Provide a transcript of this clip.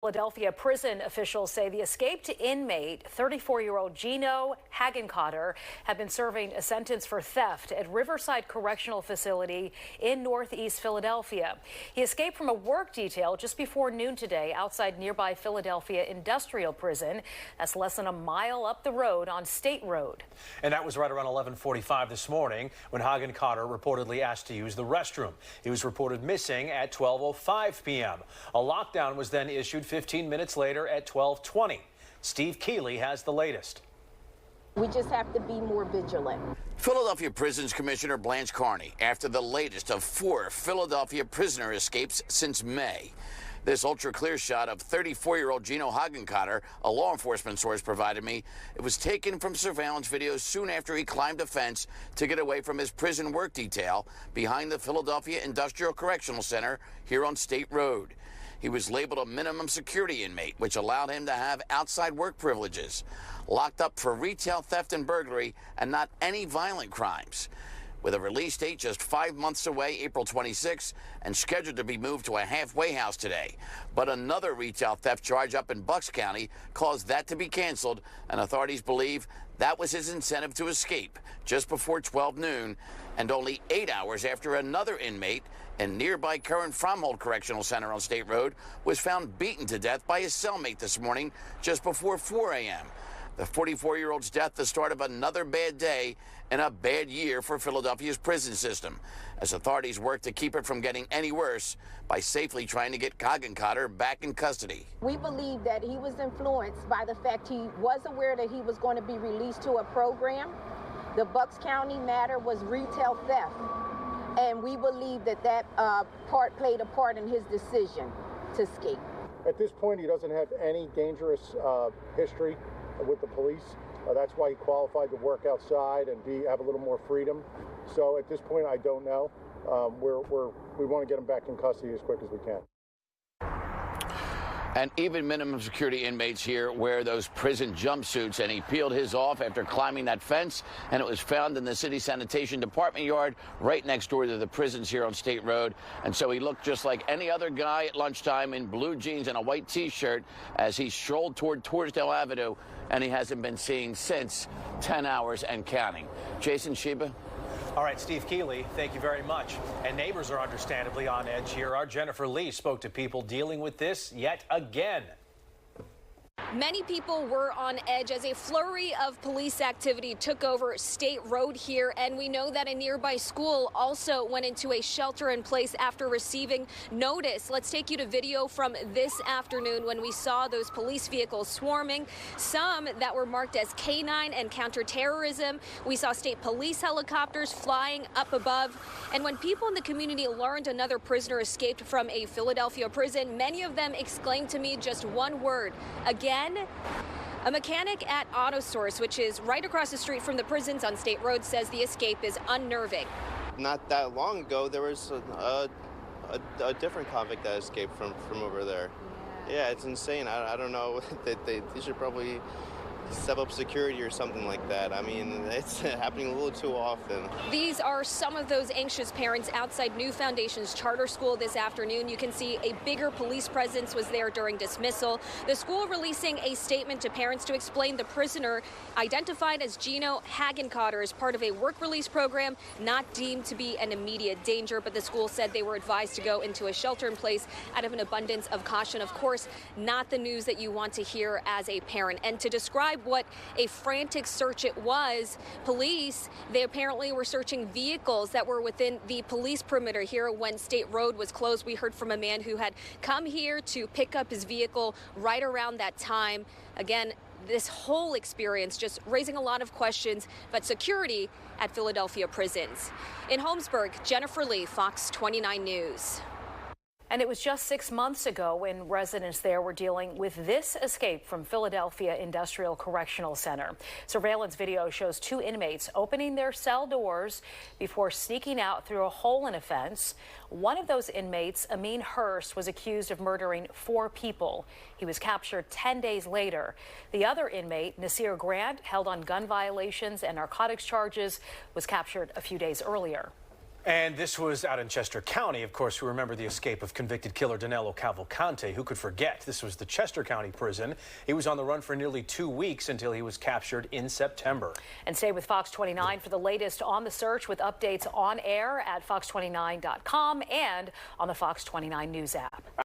Philadelphia prison officials say the escaped inmate, 34-year-old Gino Hagencotter, had been serving a sentence for theft at Riverside Correctional Facility in Northeast Philadelphia. He escaped from a work detail just before noon today outside nearby Philadelphia Industrial Prison. That's less than a mile up the road on State Road. And that was right around 11:45 this morning when Hagencotter reportedly asked to use the restroom. He was reported missing at 12:05 p.m. A lockdown was then issued 15 minutes later at 12:20. Steve Keeley has the latest. We just have to be more vigilant. Philadelphia Prisons Commissioner Blanche Carney after the latest of 4 Philadelphia prisoner escapes since May. This ultra-clear shot of 34-year-old Gino Hagencotter, a law enforcement source provided me, it was taken from surveillance videos soon after he climbed a fence to get away from his prison work detail behind the Philadelphia Industrial Correctional Center here on State Road. He was labeled a minimum security inmate, which allowed him to have outside work privileges, locked up for retail theft and burglary and not any violent crimes. With a release date just 5 months away, April 26, and scheduled to be moved to a halfway house today. But another retail theft charge up in Bucks County caused that to be canceled, and authorities believe that was his incentive to escape just before 12 noon, and only 8 hours after another inmate in nearby current Fromhold Correctional Center on State Road was found beaten to death by his cellmate this morning just before 4 a.m. The 44-year-old's death, the start of another bad day and a bad year for Philadelphia's prison system, as authorities work to keep it from getting any worse by safely trying to get Hagencotter back in custody. We believe that he was influenced by the fact he was aware that he was going to be released to a program. The Bucks County matter was retail theft, and we believe that part played a part in his decision to escape. At this point, he doesn't have any dangerous history with the police. That's why he qualified to work outside and have a little more freedom. So at this point, I don't know. We want to get him back in custody as quick as we can. And even minimum security inmates here wear those prison jumpsuits, and he peeled his off after climbing that fence, and it was found in the city sanitation department yard right next door to the prisons here on State Road. And so he looked just like any other guy at lunchtime in blue jeans and a white T-shirt as he strolled toward Torresdale Avenue, and he hasn't been seen since 10 hours and counting. Jason, Sheba? All right, Steve Keeley, thank you very much. And neighbors are understandably on edge here. Our Jennifer Lee spoke to people dealing with this yet again. Many people were on edge as a flurry of police activity took over State Road here, and we know that a nearby school also went into a shelter-in-place after receiving notice. Let's take you to video from this afternoon when we saw those police vehicles swarming, some that were marked as K-9 and counterterrorism. We saw state police helicopters flying up above, and when people in the community learned another prisoner escaped from a Philadelphia prison, many of them exclaimed to me just one word: again. A mechanic at Auto Source, which is right across the street from the prisons on State Road, says the escape is unnerving. Not that long ago, there was a different convict that escaped from over there. Yeah, it's insane. I don't know. They should probably step up security or something like that. I mean, it's happening a little too often. These are some of those anxious parents outside New Foundation's charter school this afternoon. You can see a bigger police presence was there during dismissal. The school releasing a statement to parents to explain the prisoner identified as Gino Hagencotter as part of a work release program, not deemed to be an immediate danger, but the school said they were advised to go into a shelter-in-place out of an abundance of caution. Of course, not the news that you want to hear as a parent. And to describe what a frantic search it was, police, they apparently were searching vehicles that were within the police perimeter here when State Road was closed. We heard from a man who had come here to pick up his vehicle right around that time. Again, this whole experience just raising a lot of questions about security at Philadelphia prisons. In Holmesburg, Jennifer Lee, Fox 29 News. And it was just 6 months ago when residents there were dealing with this escape from Philadelphia Industrial Correctional Center. Surveillance video shows 2 inmates opening their cell doors before sneaking out through a hole in a fence. One of those inmates, Amin Hurst, was accused of murdering 4 people. He was captured 10 days later. The other inmate, Nasir Grant, held on gun violations and narcotics charges, was captured a few days earlier. And this was out in Chester County. Of course, we remember the escape of convicted killer Danelo Cavalcante. Who could forget? This was the Chester County prison. He was on the run for nearly 2 weeks until he was captured in September. And stay with Fox 29 for the latest on the search with updates on air at fox29.com and on the Fox 29 News app.